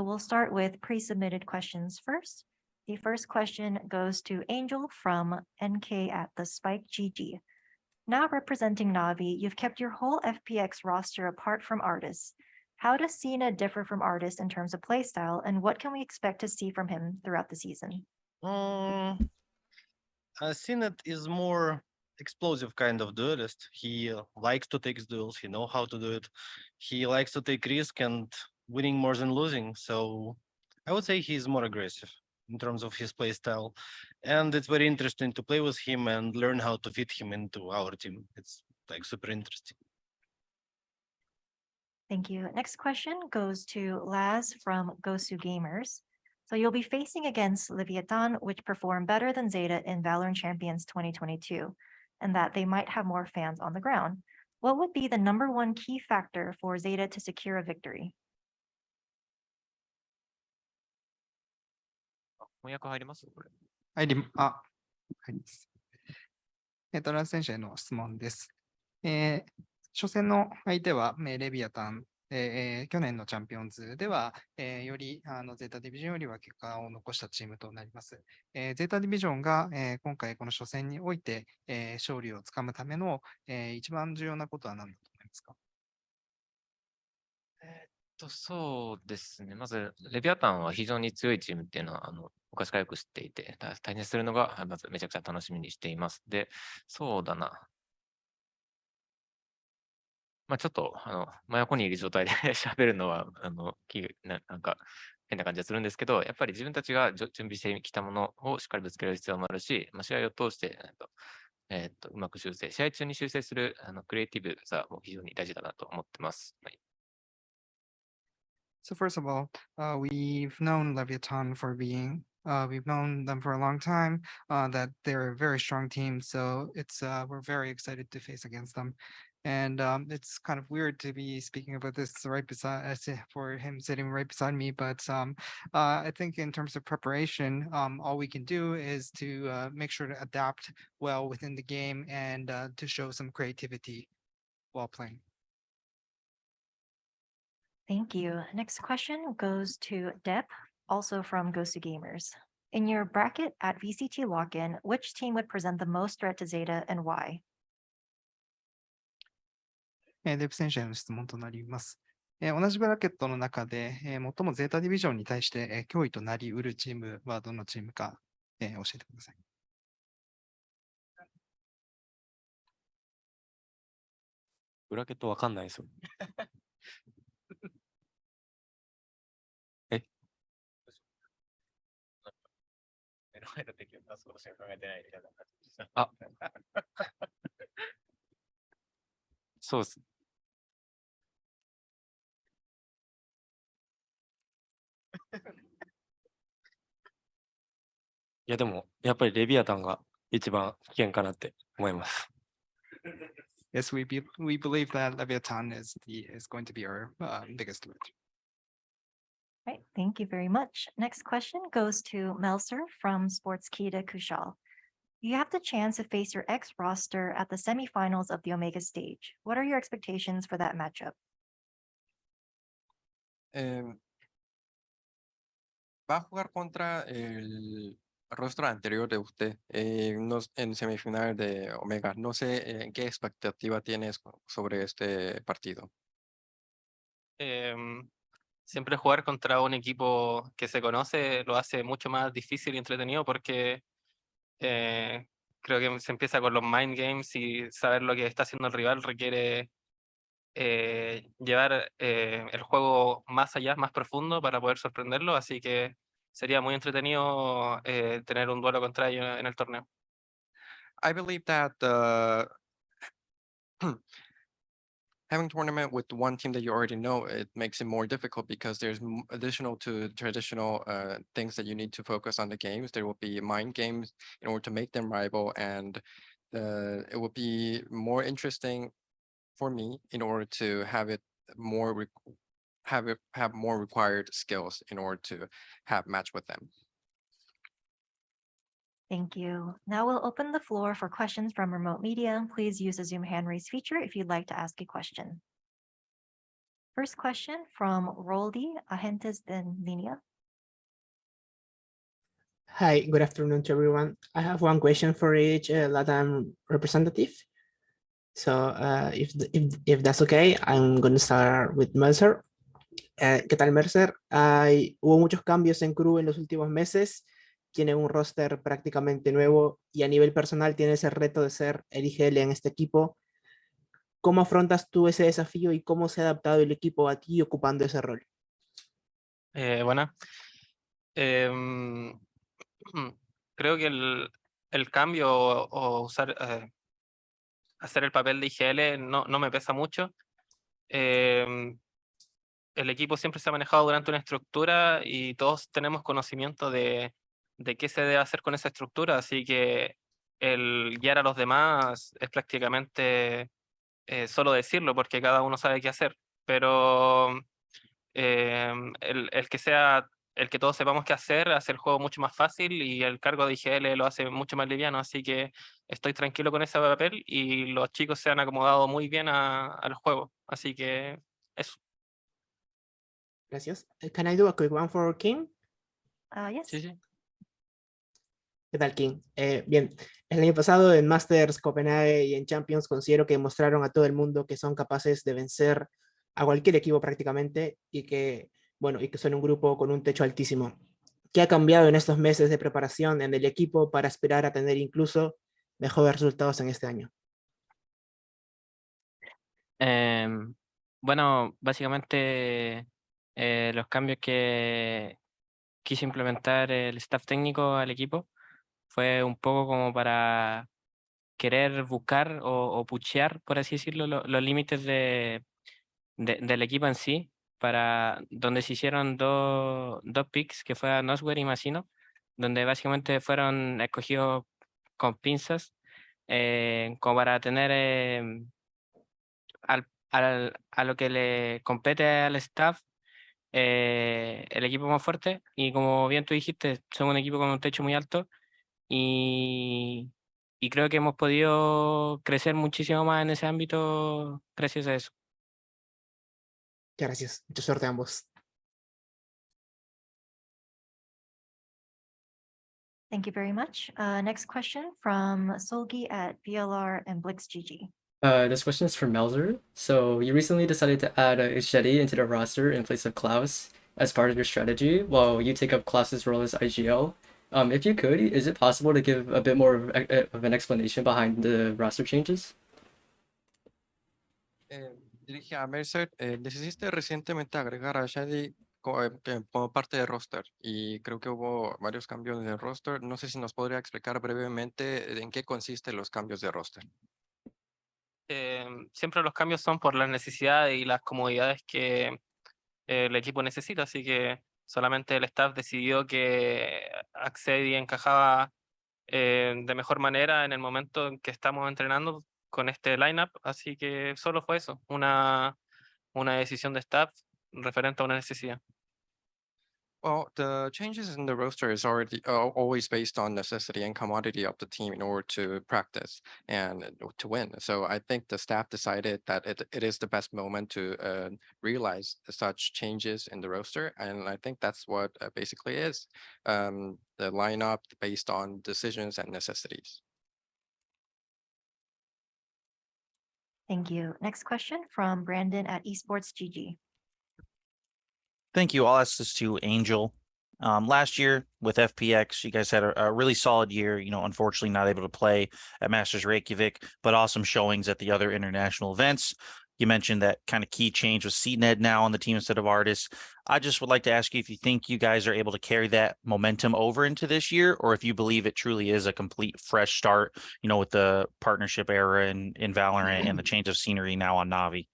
we'll start with pre-submitted questions first. The first question goes to Angel from NK at the Spike GG. Now representing NAVI, you've kept your whole FPX roster apart from Artis. How does Cena differ from Artis in terms of playstyle, and what can we expect to see from him throughout the season? Cena is more explosive kind of duelist. He likes to take duels. He knows how to do it. He likes to take risk and winning more than losing. So I would say he's more aggressive in terms of his play style. And it's very interesting to play with him and learn how to fit him into our team. It's like super interesting. Thank you. Next question goes to Laz from Gosu Gamers. So you'll be facing against Leviátan, which performed better than ZETA in VALORANT Champions 2022, and that they might have more fans on the ground. What would be the #1 key factor for ZETA to secure a victory? 翻訳入りますこれ。入ります。ラズ選手への質問です。初戦の相手はレビアタン。去年のチャンピオンズでは、よりゼータディビジョンよりは結果を残したチームとなります。ゼータディビジョンが、今回この初戦において、勝利をつかむための、一番重要なことは何だと思いますか？そうですね。まず、レビアタンは非常に強いチームっていうのは、昔からよく知っていて、対戦するのが、まずめちゃくちゃ楽しみにしています。で、そうだな。ちょっと、真横にいる状態で喋るのは、なんか変な感じがするんですけど、やっぱり自分たちが準備してきたものをしっかりぶつける必要もあるし、試合を通して、うまく修正、試合中に修正するクリエイティブさも非常に大事だなと思ってます。はい。So first of all, we've known Leviátan for being, we've known them for a long time, that they're a very strong team. So we're very excited to face against them. And it's kind of weird to be speaking about this right beside, for him sitting right beside me. But I think in terms of preparation, all we can do is to make sure to adapt well within the game and to show some creativity while playing. Thank you. Next question goes to Dep, also from Gosu Gamers. In your bracket at VCT Lock-in, which team would present the most threat to ZETA and why? デブ選手への質問となります。同じブラケットの中で、最もゼータディビジョンに対して、脅威となりうるチームはどのチームか、教えてください。ブラケットわかんないですよ。あ、そうです。いやでもやっぱりレビアタンが一番危険かなって思います。Yes, we believe that Leviátan is going to be our biggest threat. Right, thank you very much. Next question goes to Melser from Sportskita Kushal. You have the chance to face your ex-roster at the semifinals of the Omega stage. What are your expectations for that matchup? Va a jugar contra el rostro anterior de usted en semifinal de Omega. No sé qué expectativa tienes sobre este partido. Siempre jugar contra un equipo que se conoce lo hace mucho más difícil y entretenido porque creo que se empieza con los mind games y saber lo que está haciendo el rival requiere llevar el juego más allá, más profundo para poder sorprenderlo, así que sería muy entretenido tener un duelo contra ellos en el torneo. I believe that having tournament with one team that you already know, it makes it more difficult because there's additional to traditional things that you need to focus on the games. There will be mind games in order to make them rival, and it will be more interesting for me in order to have it more have more required skills in order to have match with them. Thank you. Now we'll open the floor for questions from remote media. Please use the Zoom hand raise feature if you'd like to ask a question. First question from Roldy, Agentes en Línea. Hi, good afternoon to everyone. I have one question for each LATAM representative. So if that's okay, I'm going to start with Melser. ¿Qué tal, Mercer? Hubo muchos cambios en KRU en los últimos meses. Tienen un roster prácticamente nuevo y a nivel personal tienes el reto de ser el IGL en este equipo. ¿Cómo afrontas tú ese desafío y cómo se ha adaptado el equipo a ti ocupando ese rol? Bueno, creo que el cambio o usar, hacer el papel de IGL no me pesa mucho. El equipo siempre se ha manejado durante una estructura y todos tenemos conocimiento de qué se debe hacer con esa estructura, así que el guiar a los demás es prácticamente solo decirlo porque cada uno sabe qué hacer, pero el que todos sepamos qué hacer hace el juego mucho más fácil y el cargo de IGL lo hace mucho más liviano, así que estoy tranquilo con ese papel y los chicos se han acomodado muy bien al juego, así que eso. Gracias. Can I do a quick one for King? Yes. Sí, sí. ¿Qué tal, King? Bien, el año pasado en Masters, Copenhague y en Champions considero que mostraron a todo el mundo que son capaces de vencer a cualquier equipo prácticamente y que, bueno, y que son un grupo con un techo altísimo. ¿Qué ha cambiado en estos meses de preparación en el equipo para aspirar a tener incluso mejores resultados en este año? Bueno, básicamente los cambios que quiso implementar el staff técnico al equipo fue un poco como para querer buscar o puchear, por así decirlo, los límites del equipo en sí, para donde se hicieron dos picks, que fue a Nosware y Masino, donde básicamente fueron escogidos con pinzas, como para tener a lo que le compete al staff el equipo más fuerte. Y como bien tú dijiste, son un equipo con un techo muy alto y, y creo que hemos podido crecer muchísimo más en ese ámbito gracias a eso. Muchas gracias. Mucha suerte a ambos. Thank you very much. Next question from Solgi at VLR and Blix GG. This question is for Melzer. So you recently decided to add Shetty into the roster in place of Klaus as part of your strategy, while you take up Klaus's role as IGL. If you could, is it possible to give a bit more of an explanation behind the roster changes? Dirige a Mercer, decidiste recientemente agregar a Shady como parte del roster y creo que hubo varios cambios en el roster. No sé si nos podría explicar brevemente en qué consisten los cambios de roster. Siempre los cambios son por las necesidades y las comodidades que el equipo necesita, así que solamente el staff decidió que Accedi encajaba de mejor manera en el momento en que estamos entrenando con este lineup, así que solo fue eso, una decisión de staff referente a una necesidad. Well, the changes in the roster is already always based on necessity and commodity of the team in order to practice and to win. So I think the staff decided that it is the best moment to realize such changes in the roster, and I think that's what basically is the lineup based on decisions and necessities. Thank you. Next question from Brandon at Esports GG. Thank you. I'll ask this to Angel. Last year with FPX, you guys had a really solid year, unfortunately not able to play at Masters Reykjavik, but awesome showings at the other international events. You mentioned that kind of key change with CNED now on the team instead of Artis. I just would like to ask you if you think you guys are able to carry that momentum over into this year, or if you believe it truly is a complete fresh start, with the partnership era in Valorant and the change of scenery now on NAVI.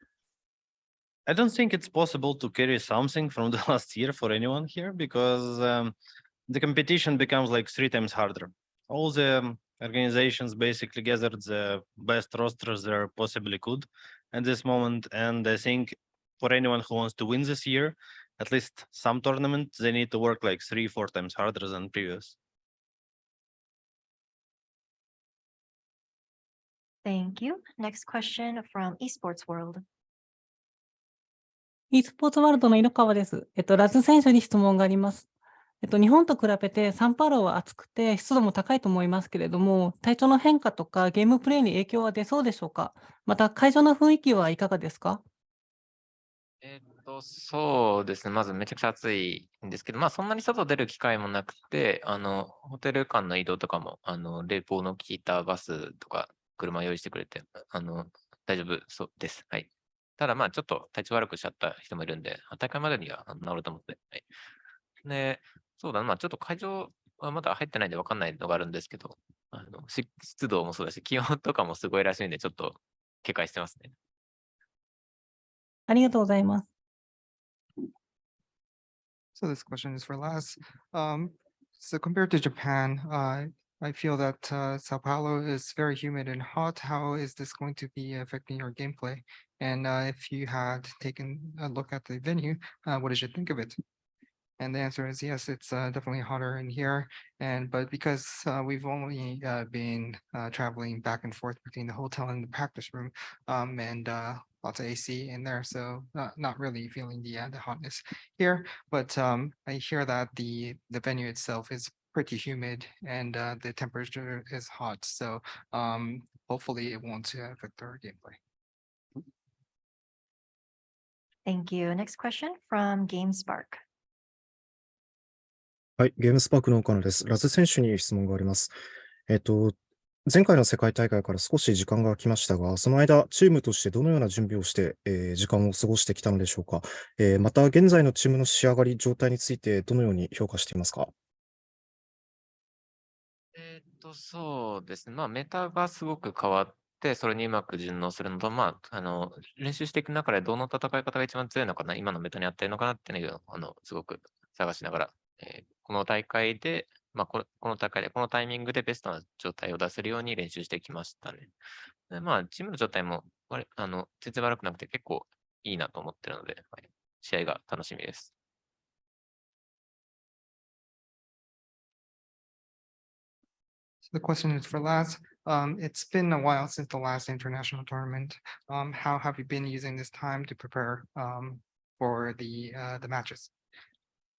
I don't think it's possible to carry something from the last year for anyone here because the competition becomes like 3 times harder. All the organizations basically gathered the best rosters they possibly could at this moment. And I think for anyone who wants to win this year, at least some tournament, they need to work like 3-4 times harder than previous. Thank you. Next question from Esports World. e スポーツワールドの色川です。ラズ選手に質問があります。日本と比べてサンパウロは暑くて湿度も高いと思いますけれども、体調の変化とかゲームプレイに影響は出そうでしょうか？また会場の雰囲気はいかがですか？そうですね。まずめちゃくちゃ暑いんですけど、まあそんなに外出る機会もなくて、ホテル間の移動とかも、冷房の効いたバスとか車用意してくれて、大丈夫そうです。はい。ただまあちょっと体調悪くしちゃった人もいるんで、大会までには治ると思って。はい。で、そうだな、まあちょっと会場はまだ入ってないんで分かんないのがあるんですけど、湿度もそうだし、気温とかもすごいらしいんで、ちょっと警戒してますね。ありがとうございます。So this question is for Laz. So compared to Japan, I feel that Sao Paulo is very humid and hot. How is this going to be affecting your gameplay? And if you had taken a look at the venue, what did you think of it? And the answer is yes, it's definitely hotter in here. But because we've only been traveling back and forth between the hotel and the practice room, and lots of AC in there, so not really feeling the hotness here. But I hear that the venue itself is pretty humid and the temperature is hot. So hopefully it won't affect our gameplay. Thank you. Next question from GameSpark. はい、ゲームスパークの岡野です。ラズ選手に質問があります。前回の世界大会から少し時間が空きましたが、その間、チームとしてどのような準備をして、時間を過ごしてきたのでしょうか。また、現在のチームの仕上がり、状態についてどのように評価していますか？そうですね。まあ、メタがすごく変わって、それにうまく順応するのと、まあ、練習していく中でどの戦い方が一番強いのかな、今のメタに合ってるのかなっていうのを、すごく探しながら、この大会で、まあ、この大会で、このタイミングでベストな状態を出せるように練習してきましたね。でまあ、チームの状態も全然悪くなくて結構いいなと思ってるので、はい、試合が楽しみです。The question is for Laz. It's been a while since the last international tournament. How have you been using this time to prepare for the matches?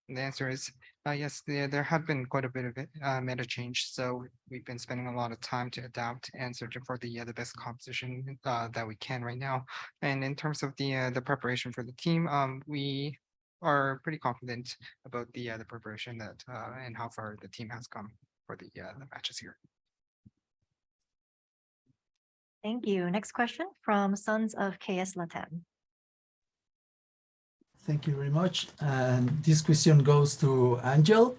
And the answer is yes. There have been quite a bit of meta change, so we've been spending a lot of time to adapt and searching for the best composition that we can right now. And in terms of the preparation for the team, we are pretty confident about the preparation that and how far the team has come for the matches here. Thank you. Next question from Sons of KS Latam. Thank you very much. And this question goes to Angel.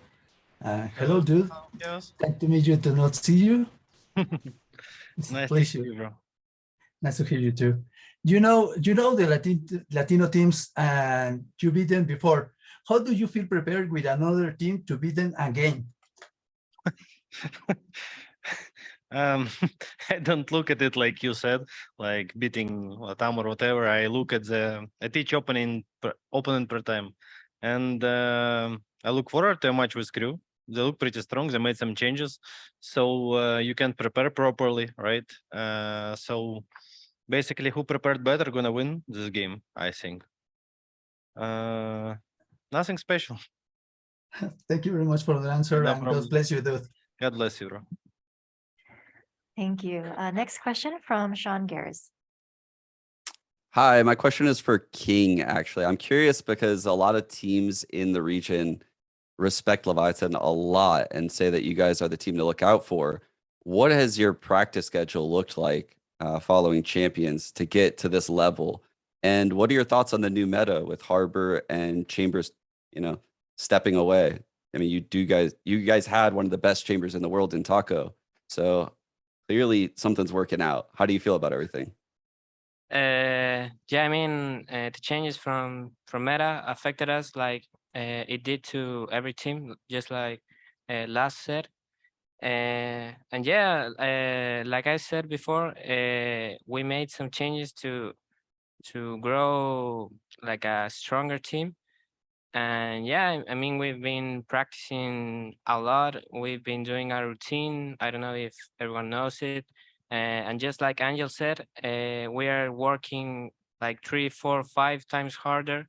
Hello, dude. Yes. Glad to meet you, to not see you. It's a Nice to pleasure. see you, bro. Nice to hear you too. You know the Latino teams and you beat them before. How do you feel prepared with another team to beat them again? I don't look at it like you said, like beating Latam or whatever. I look at each opponent per time, and I look forward to a match with KRU. They look pretty strong. They made some changes, so you can prepare properly, right? So basically, who prepared better gonna win this game, I think. Nothing special. Thank you very much for the answer, No and God problem. bless you, dude. God bless you, bro. Thank you. Next question from Sean Gares. Hi, my question is for kiNgg, actually. I'm curious because a lot of teams in the region respect Leviátan a lot and say that you guys are the team to look out for. What has your practice schedule looked like following Champions to get to this level? And what are your thoughts on the new meta with Harbor and Chambers, stepping away? I mean, you guys had one of the best chambers in the world in Taco. So clearly something's working out. How do you feel about everything? Yeah, I mean, the changes from meta affected us like it did to every team, just like Last said. And yeah, like I said before, we made some changes to grow like a stronger team. And yeah, I mean, we've been practicing a lot. We've been doing our routine. I don't know if everyone knows it. And just like Angel said, we are working like 3, 4, 5 times harder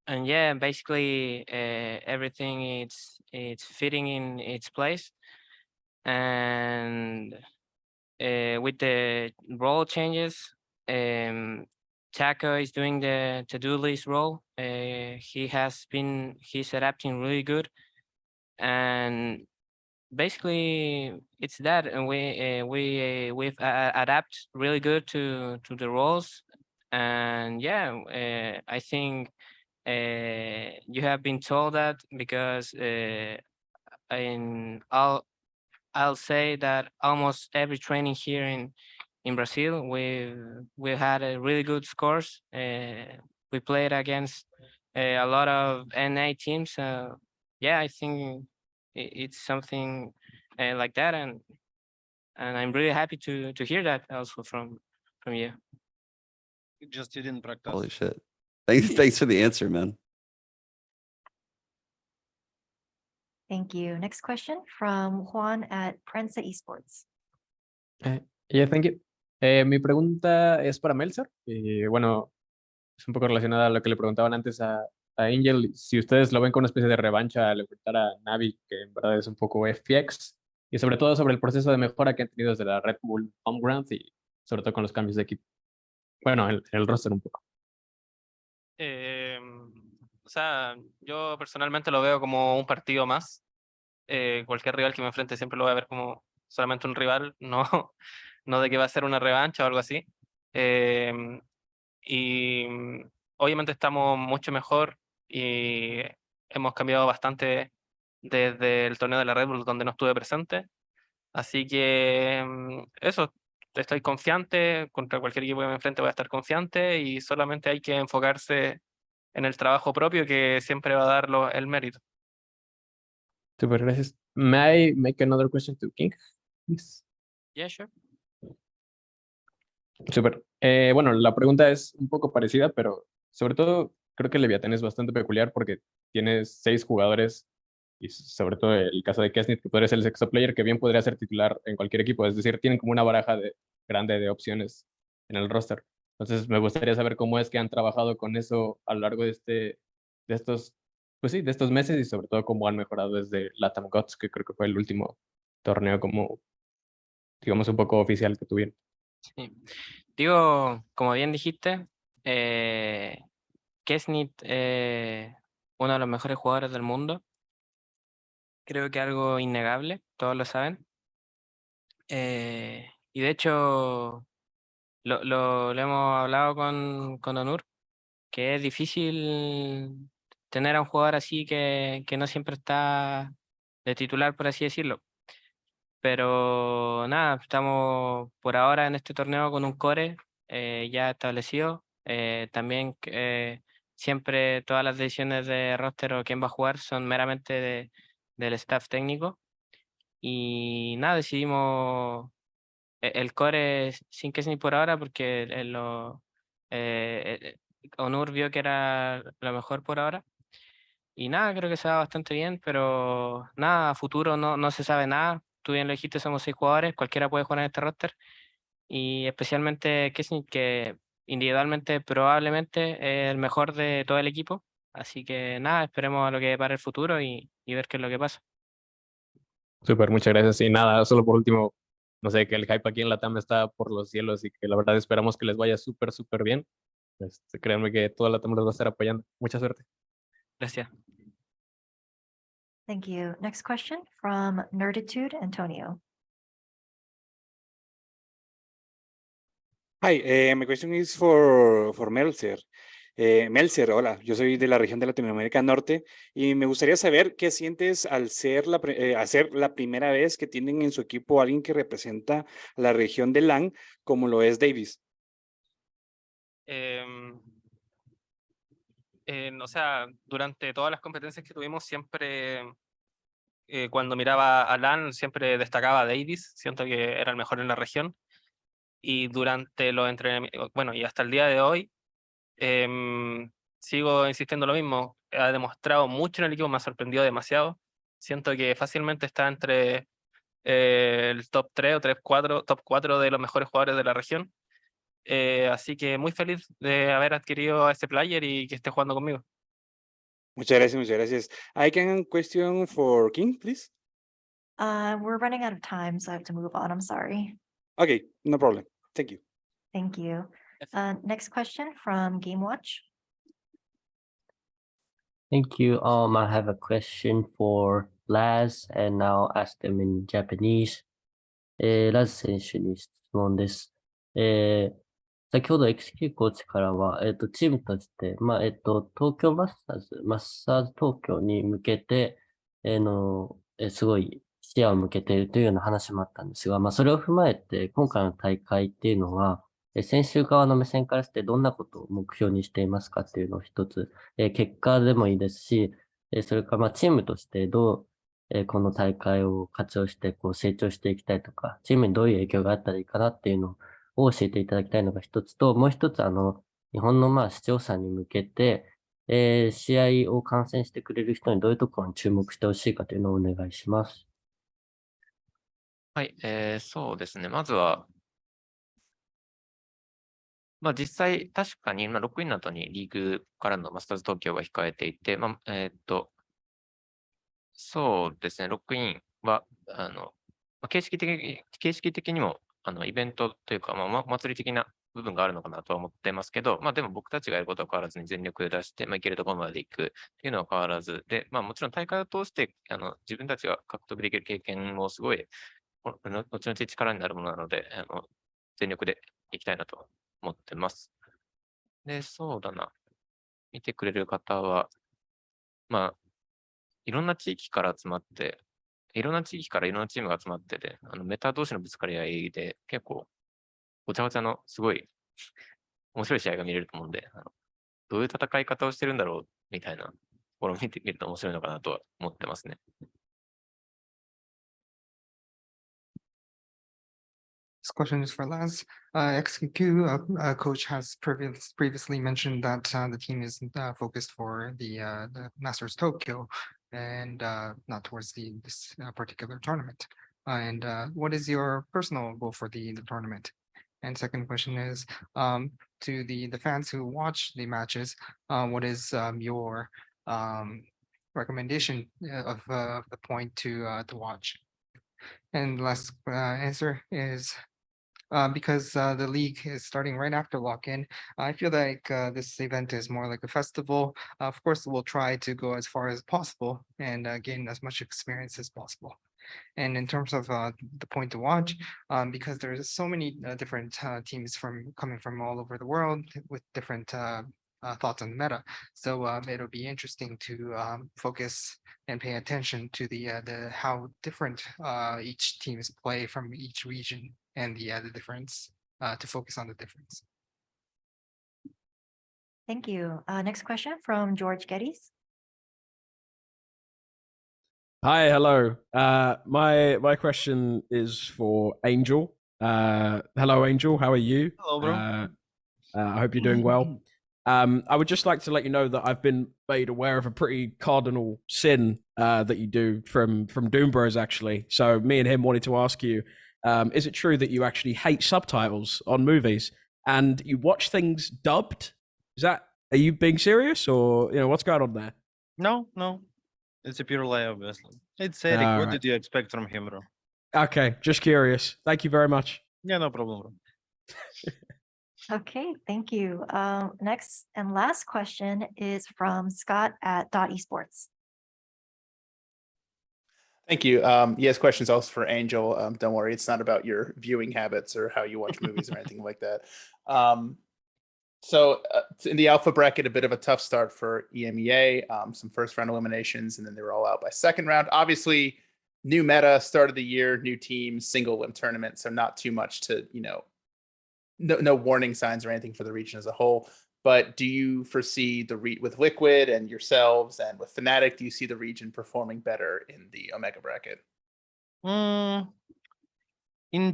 And yeah, basically everything it's fitting in its place, and with the role changes, Taco is doing the to-do list role. He's adapting really good, and basically it's that, and we've adapt really good to the roles, and yeah, I think you have been told that because I'll say that almost every training here in Brazil we had a really good scores. We played against a lot of NA teams. Yeah, I think it's something like that, and I'm really happy to hear that also from you. You just didn't practice. Holy shit. Thanks for the answer, man. Thank you. Next question from Juan at KRU Esports. Yeah, thank you. Mi pregunta es para Melser. Bueno, es un poco relacionada a lo que le preguntaban antes a Angel. Si ustedes lo ven como una especie de revancha al enfrentar a Navi, que en verdad es un poco FPX, y sobre todo sobre el proceso de mejora que han tenido desde la Red Bull Home Ground y sobre todo con los cambios de equipo. Bueno, el roster un poco. O sea, yo personalmente lo veo como un partido más. Cualquier rival que me enfrente siempre lo voy a ver como solamente un rival, no, no de que va a ser una revancha o algo así. Y obviamente estamos mucho mejor y hemos cambiado bastante desde el torneo de la Red Bull donde no estuve presente. Así que eso, estoy confiante, contra cualquier equipo que me enfrente voy a estar confiante y solamente hay que enfocarse en el trabajo propio que siempre va a dar el mérito. Super, gracias. May I make another question to kiNgg, please? Yeah, sure. Super. Bueno, la pregunta es un poco parecida, pero sobre todo creo que Leviátan es bastante peculiar porque tiene 6 jugadores y sobre todo el caso de kiNgg, que podría ser el sexto player, que bien podría ser titular en cualquier equipo. Es decir, tienen como una baraja grande de opciones en el roster. Entonces, me gustaría saber cómo es que han trabajado con eso a lo largo de estos, pues sí, de estos meses y sobre todo cómo han mejorado desde LATAM GOTS, que creo que fue el último torneo como, digamos, un poco oficial que tuvieron. Sí. Digo, como bien dijiste, kiNgg, uno de los mejores jugadores del mundo. Creo que algo innegable, todos lo saben. Y de hecho, lo hemos hablado con Onur, que es difícil tener a un jugador así que no siempre está de titular, por así decirlo. Pero nada, estamos por ahora en este torneo con un core ya establecido. También siempre todas las decisiones de roster o quién va a jugar son meramente del staff técnico. Y nada, decidimos el core sin kiNgg por ahora porque Onur vio que era lo mejor por ahora. Y nada, creo que se va bastante bien, pero nada, a futuro no se sabe nada. Tú bien lo dijiste, somos 6 jugadores, cualquiera puede jugar en este roster. Y especialmente kiNgg, que individualmente probablemente es el mejor de todo el equipo. Así que nada, esperemos a lo que para el futuro y ver qué es lo que pasa. Súper, muchas gracias. Y nada, solo por último, no sé, que el hype aquí en LATAM está por los cielos y que la verdad esperamos que les vaya súper, súper bien. Créanme que toda LATAM los va a estar apoyando. Mucha suerte. Gracias. Thank you. Next question from Nerditude Antonio. Hi, my question is for Melser. Melser, hola, yo soy de la región de Latinoamérica Norte y me gustaría saber qué sientes al ser hacer la primera vez que tienen en su equipo a alguien que representa la región de LAN, como lo es Davis. O sea, durante todas las competencias que tuvimos, siempre cuando miraba a LAN, siempre destacaba a Davis, siento que era el mejor en la región. Y durante los entrenamientos, bueno, y hasta el día de hoy, sigo insistiendo lo mismo. Ha demostrado mucho en el equipo, me ha sorprendido demasiado. Siento que fácilmente está entre el top 3 o top 4 de los mejores jugadores de la región. Así que muy feliz de haber adquirido a este player y que esté jugando conmigo. Muchas gracias, muchas gracias. I can question for kiNgg, please. We're running out of time, so I have to move on. I'm sorry. Okay, no problem. Thank you. Thank you. Next question from Game Watch. Thank you. I have a question for Laz, and I'll ask them in Japanese. ラズ選手に質問です。先ほど XQ コーチからは、チームとして、東京マスターズ東京に向けて、すごい視野を向けているというような話もあったんですが、それを踏まえて、今回の大会っていうのは、選手側の目線からしてどんなことを目標にしていますかっていうのを一つ、結果でもいいですし、それからチームとしてどう、この大会を活用してこう成長していきたいとか、チームにどういう影響があったらいいかなっていうのを教えていただきたいのが一つと、もう一つ日本の視聴者に向けて、試合を観戦してくれる人にどういうところに注目してほしいかというのをお願いします。はい、そうですね。まずは、実際、確かに、ロックインの後にリーグからのマスターズ東京が控えていて、そうですね、ロックインは、形式的にも、イベントというか、祭り的な部分があるのかなとは思ってますけど、でも僕たちがやることは変わらずに全力で出して、行けるところまで行くっていうのは変わらず、で、もちろん大会を通して、自分たちが獲得できる経験もすごい、後々力になるものなので、全力でいきたいなと思ってます。で、そうだな。見てくれる方は、いろんな地域から集まって、いろんな地域からいろんなチームが集まってて、メタ同士のぶつかり合いで、結構、ごちゃごちゃのすごい面白い試合が見れると思うんで、どういう戦い方をしてるんだろうみたいなところを見てみると面白いのかなとは思ってますね。This question is for Laz. XQ coach has previously mentioned that the team is focused for the Masters Tokyo and not towards this particular tournament. And what is your personal goal for the tournament? And second question is to the fans who watch the matches, what is your recommendation of the point to watch? And last answer is because the league is starting right after lock-in. I feel like this event is more like a festival. Of course, we'll try to go as far as possible and gain as much experience as possible. And in terms of the point to watch, because there's so many different teams coming from all over the world with different thoughts on the meta. So it'll be interesting to focus and pay attention to the how different each teams play from each region and the difference to focus on the difference. Thank you. Next question from George Geddes. Hi, hello. My question is for Angel. Hello, Angel. How are you? Hello, bro. I hope you're doing well. I would just like to let you know that I've been made aware of a pretty cardinal sin that you do from Doom Bros, actually. So me and him wanted to ask you, is it true that you actually hate subtitles on movies and you watch things dubbed? Are you being serious, or what's going on there? No. It's a pure lie, obviously. It's Eric. What did you expect from him, bro? Okay, just curious. Thank you very much. Yeah, no problem, bro. Okay, thank you. Next and last question is from Scott at Esports. Thank you. Yes, questions also for Angel. Don't worry, it's not about your viewing habits or how you watch movies or anything like that. So in the alpha bracket, a bit of a tough start for EMEA, some first round eliminations, and then they were all out by second round. Obviously, new meta, start of the year, new team, single limb tournament. So not too much to, no warning signs or anything for the region as a whole. But do you foresee with Liquid and yourselves and with Fnatic, do you see the region performing better in the Omega bracket? In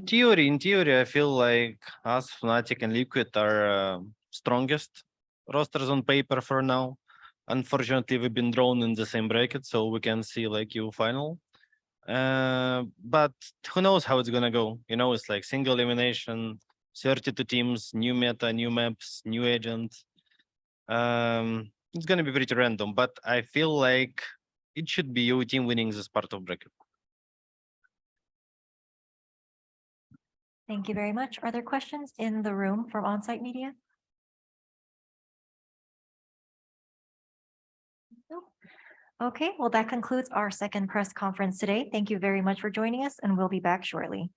theory, I feel like us, Fnatic and Liquid are strongest rosters on paper for now. Unfortunately, we've been drawn in the same bracket, so we can see like EU final. But who knows how it's gonna go? It's like single elimination. 32 teams, new meta, new maps, new agents. It's gonna be pretty random, but I feel like it should be your team winning this part of bracket. Thank you very much. Are there questions in the room from on-site media? No. Okay, well, that concludes our second press conference today. Thank you very much for joining us, and we'll be back shortly.